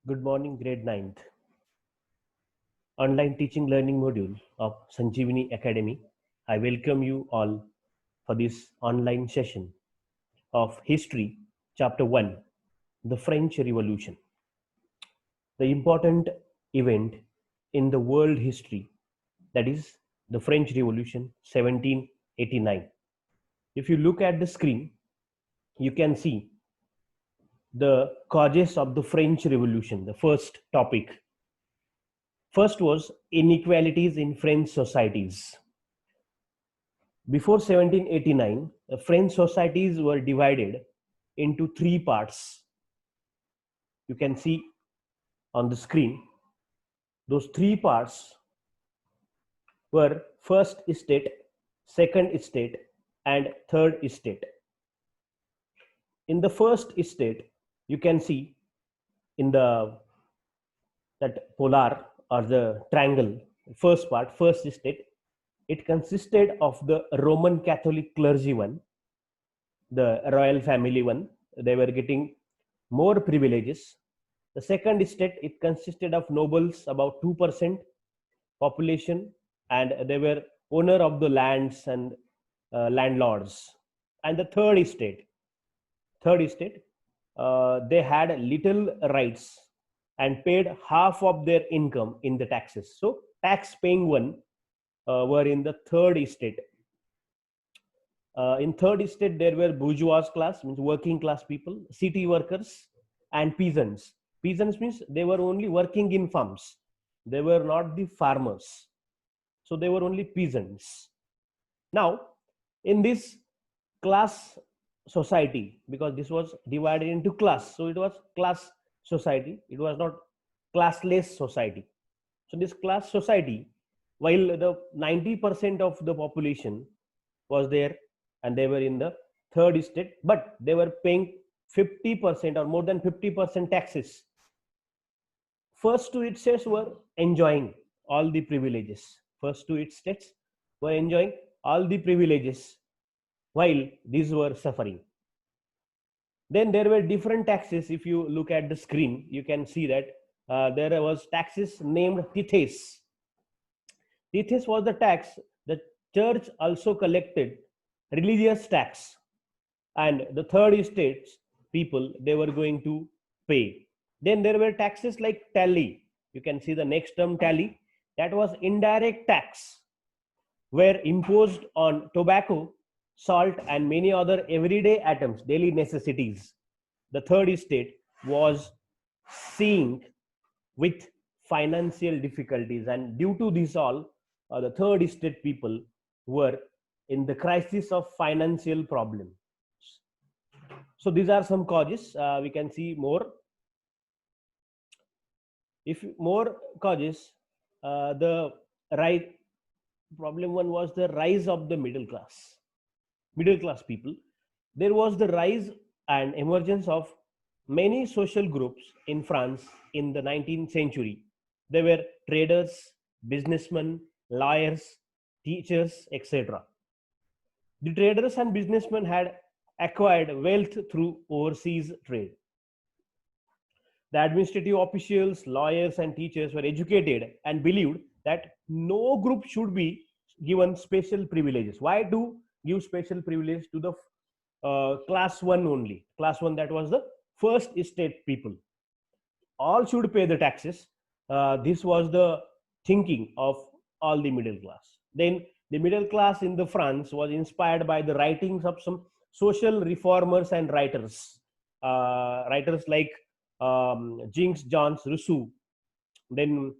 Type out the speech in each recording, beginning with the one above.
Good morning, grade ninth online teaching learning module of Sanjeevani Academy. I welcome you all for this online session of History, Chapter 1, the French Revolution, the important event in the world history, that is the French Revolution 1789. If you look at the screen, you can see the causes of the French Revolution, the first topic. First was inequalities in French societies. Before 1789, the French societies were divided into three parts. You can see on the screen. Those three parts were first estate, second estate, and third estate. In the first estate, you can see in the that polar or the triangle, first part, first estate, it consisted of the Roman Catholic clergy one, the royal family one. They were getting more privileges. The second estate, it consisted of nobles, about 2% population, and they were owner of the lands and landlords. And the third estate, they had little rights and paid half of their income in the taxes. So tax paying one were in the third estate. In third estate, there were bourgeois class, means working class people, city workers, and peasants. Peasants means they were only working in farms. They were not the farmers. So they were only peasants. Now, in this class society, because this was divided into class, so it was class society. It was not classless society. So this class society, while the 90% of the population was there and they were in the third estate, but they were paying 50% or more than 50% taxes. First two estates were enjoying all the privileges. First two estates were enjoying all the privileges while these were suffering. Then there were different taxes. If you look at the screen, you can see that there was taxes named tithes. Tithes was the tax the church also collected, religious tax, and the third estates people, they were going to pay. Then there were taxes like tally. You can see the next term, tally. That was indirect tax, were imposed on tobacco, salt, and many other everyday items, daily necessities. The third estate was seeing with financial difficulties, and due to this all, the third estate people were in the crisis of financial problem. So these are some causes. We can see more. If more causes, the right problem one was the rise of the middle class people. There was the rise and emergence of many social groups in France in the 19th century. There were traders, businessmen, lawyers, teachers, etc. The traders and businessmen had acquired wealth through overseas trade. The administrative officials, lawyers, and teachers were educated and believed that no group should be given special privileges. Why do give special privilege to the class one only? Class one, that was the first estate people. All should pay the taxes. This was the thinking of all the middle class. Then the middle class in the France was inspired by the writings of some social reformers and writers. Writers like Jean Rousseau. Then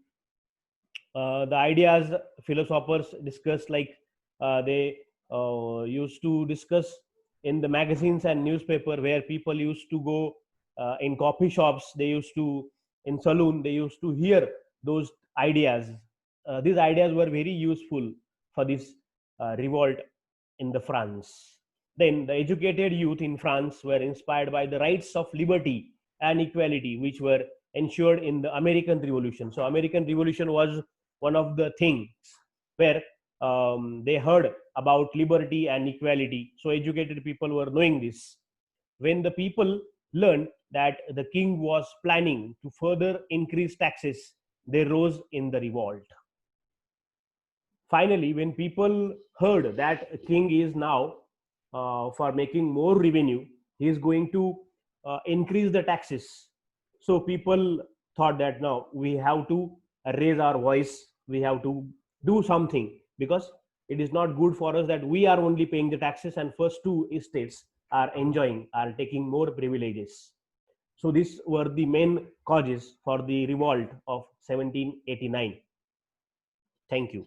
the ideas philosophers discussed, like they used to discuss in the magazines and newspaper, where people used to go in coffee shops, they used to in saloon, they used to hear those ideas. These ideas were very useful for this revolt in the France. Then the educated youth in France were inspired by the rights of liberty and equality, which were ensured in the American Revolution. So American Revolution was one of the things where they heard about liberty and equality. So educated people were knowing this. When the people learned that the king was planning to further increase taxes, they rose in the revolt. Finally, when people heard that king is now for making more revenue, he is going to increase the taxes. So people thought that now we have to raise our voice, we have to do something, because it is not good for us that we are only paying the taxes and first two estates are enjoying, are taking more privileges. So these were the main causes for the revolt of 1789. Thank you.